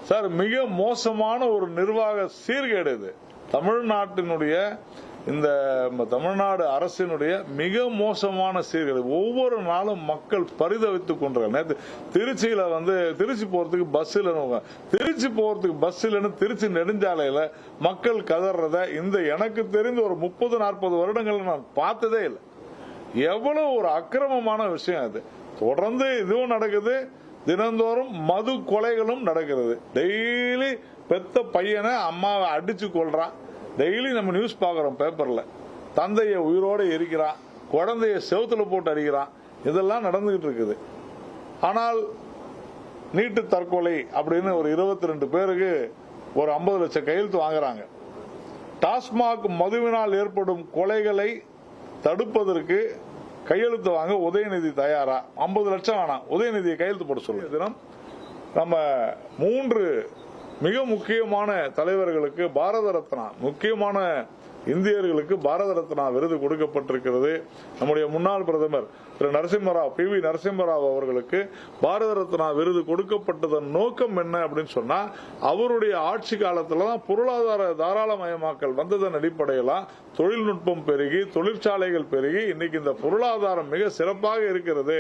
Sir, மிக மோசமான ஒரு நிர்வாக சீர்கேடு இது. தமிழ்நாட்டினுடைய இந்த தமிழ்நாடு அரசினுடைய மிக மோசமான சீர்கேடு. ஒவ்வொரு நாளும் மக்கள் பரிதவித்துக் கொண்டிருக்காங்க. நேற்று திருச்சியில திருச்சி போறதுக்கு பஸ் இல்லைன்னு, திருச்சி போறதுக்கு பஸ் இல்லைன்னு திருச்சி நெடுஞ்சாலையில மக்கள் கதறத இந்த எனக்கு தெரிந்த ஒரு 30-40 வருடங்கள் நான் பார்த்ததே இல்லை. எவ்வளவு ஒரு அக்கிரமமான விஷயம் அது. தொடர்ந்து இதுவும் நடக்குது. தினந்தோறும் மது கொலைகளும் நடக்கிறது. டெய்லி பெத்த பையனை அம்மாவை அடிச்சு கொள்றான். டெய்லி நம்ம நியூஸ் பாக்குறோம் பேப்பர்ல. தந்தையை உயிரோடு எரிக்கிறான், குழந்தைய செவுத்துல போட்டு அடிக்கிறான். இதெல்லாம் நடந்துகிட்டு இருக்குது. ஆனால் நீட்டு தற்கொலை அப்படின்னு ஒரு 22 பேருக்கு ஒரு 50 லட்சம் கையெழுத்து வாங்குறாங்க. டாஸ்மாக் மதுவினால் ஏற்படும் கொலைகளை தடுப்பதற்கு கையெழுத்து வாங்க உதயநிதி தயாரா? 50 லட்சம் வேணாம், உதயநிதியை கையெழுத்து போட சொல்லுங்க. தினம் நம்ம 3 மிக முக்கியமான தலைவர்களுக்கு பாரத ரத்னா, முக்கியமான இந்தியர்களுக்கு பாரத ரத்னா விருது கொடுக்கப்பட்டிருக்கிறது. நம்முடைய முன்னாள் பிரதமர் திரு நரசிம்மராவ், PV நரசிம்மராவ் அவர்களுக்கு பாரத ரத்னா விருது கொடுக்கப்பட்டதன் நோக்கம் என்ன அப்படின்னு சொன்னா, அவருடைய ஆட்சி காலத்துல தான் பொருளாதார தாராளமயமாக்கல் வந்ததன் அடிப்படையில தொழில்நுட்பம் பெருகி, தொழிற்சாலைகள் பெருகி, இன்னைக்கு இந்த பொருளாதாரம் மிக சிறப்பாக இருக்கிறது.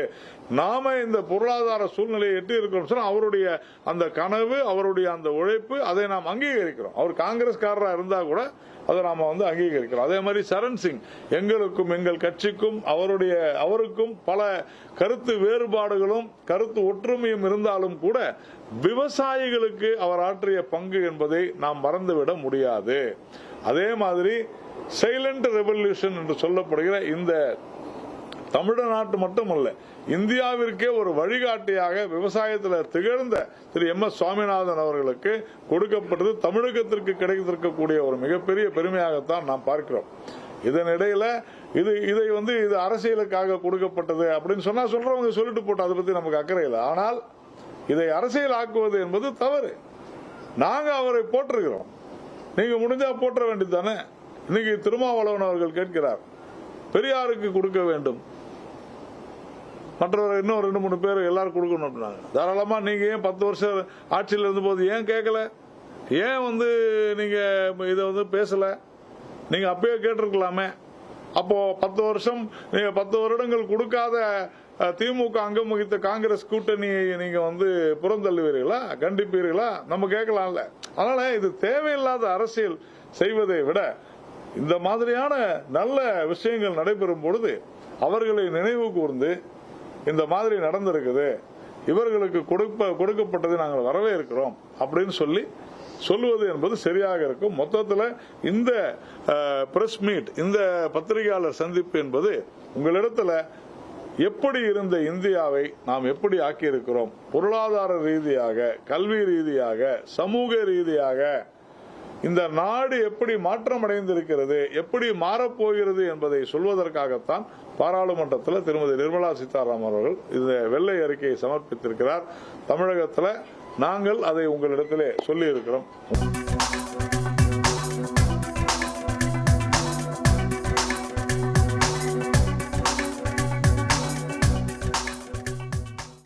நாம இந்த பொருளாதார சூழ்நிலையை எட்டி இருக்கிறோம் சொன்னா, அவருடைய அந்த கனவு, அவருடைய அந்த உழைப்பு, அதை நாம் அங்கீகரிக்கிறோம். அவர் காங்கிரஸ்காரராக இருந்தா கூட அதை நாம அங்கீகரிக்கிறோம். அதே மாதிரி சரண் சிங், எங்களுக்கும் எங்கள் கட்சிக்கும் அவருக்கும் பல கருத்து வேறுபாடுகளும் கருத்து ஒற்றுமையும் இருந்தாலும் கூட விவசாயிகளுக்கு அவர் ஆற்றிய பங்கு என்பதை நாம் மறந்துவிட முடியாது. அதே மாதிரி சைலண்ட் ரெவல்யூஷன் என்று சொல்லப்படுகிற இந்த தமிழ்நாட்டு மட்டுமல்ல, இந்தியாவிற்கே ஒரு வழிகாட்டியாக விவசாயத்தில் திகழ்ந்த திரு MS சுவாமிநாதன் அவர்களுக்கு கொடுக்கப்பட்டது தமிழகத்திற்கு கிடைத்திருக்கக்கூடிய ஒரு மிகப்பெரிய பெருமையாகத்தான் நாம் பார்க்கிறோம். இதனிடையில இதை இது அரசியலுக்காக கொடுக்கப்பட்டது அப்படின்னு சொல்றவங்க சொல்லிட்டு போட்டு அதை பத்தி நமக்கு அக்கறை இல்லை. ஆனால் இதை அரசியல் ஆக்குவது என்பது தவறு. நாங்க அவரை போட்டிருக்கிறோம், நீங்க முடிஞ்சா போற்ற வேண்டியது தானே. இன்னைக்கு திருமாவளவன் அவர்கள் கேட்கிறார், பெரியாருக்கு கொடுக்க வேண்டும், மற்றவர் இன்னும் 2-3 பேர் எல்லாரும் கொடுக்கணும் அப்படின்னாங்க. தாராளமா நீங்க ஏன் 10 வருஷம் ஆட்சியில் இருந்த போது ஏன் கேட்கல? ஏன் நீங்க இதை பேசல? நீங்க அப்பயே கேட்டிருக்கலாமே. அப்போ 10 வருஷம், நீங்க 10 வருடங்கள் கொடுக்காத திமுக அங்கம் வகித்த காங்கிரஸ் கூட்டணியை நீங்க புறந்தள்ளுவீர்களா, கண்டிப்பீர்களா? நம்ம கேட்கலாம்ல. அதனால இது தேவையில்லாத அரசியல் செய்வதை விட இந்த மாதிரியான நல்ல விஷயங்கள் நடைபெறும் பொழுது அவர்களை நினைவு கூர்ந்து இந்த மாதிரி நடந்திருக்குது, இவர்களுக்கு கொடுக்கப்பட்டதை நாங்கள் வரவேற்கிறோம் அப்படின்னு சொல்லுவது என்பது சரியாக இருக்கும். மொத்தத்தில் இந்த பிரஸ் மீட், இந்த பத்திரிகையாளர் சந்திப்பு என்பது உங்களிடத்துல எப்படி இருந்த இந்தியாவை நாம் எப்படி ஆக்கியிருக்கிறோம், பொருளாதார ரீதியாக, கல்வி ரீதியாக, சமூக ரீதியாக இந்த நாடு எப்படி மாற்றம் அடைந்திருக்கிறது, எப்படி மாறப்போகிறது என்பதை சொல்வதற்காகத்தான் பாராளுமன்றத்தில் திருமதி நிர்மலா சீதாராமன் அவர்கள் இந்த வெள்ளை அறிக்கையை சமர்ப்பித்திருக்கிறார். தமிழகத்தில் நாங்கள் அதை உங்களிடத்திலே சொல்லி இருக்கிறோம்.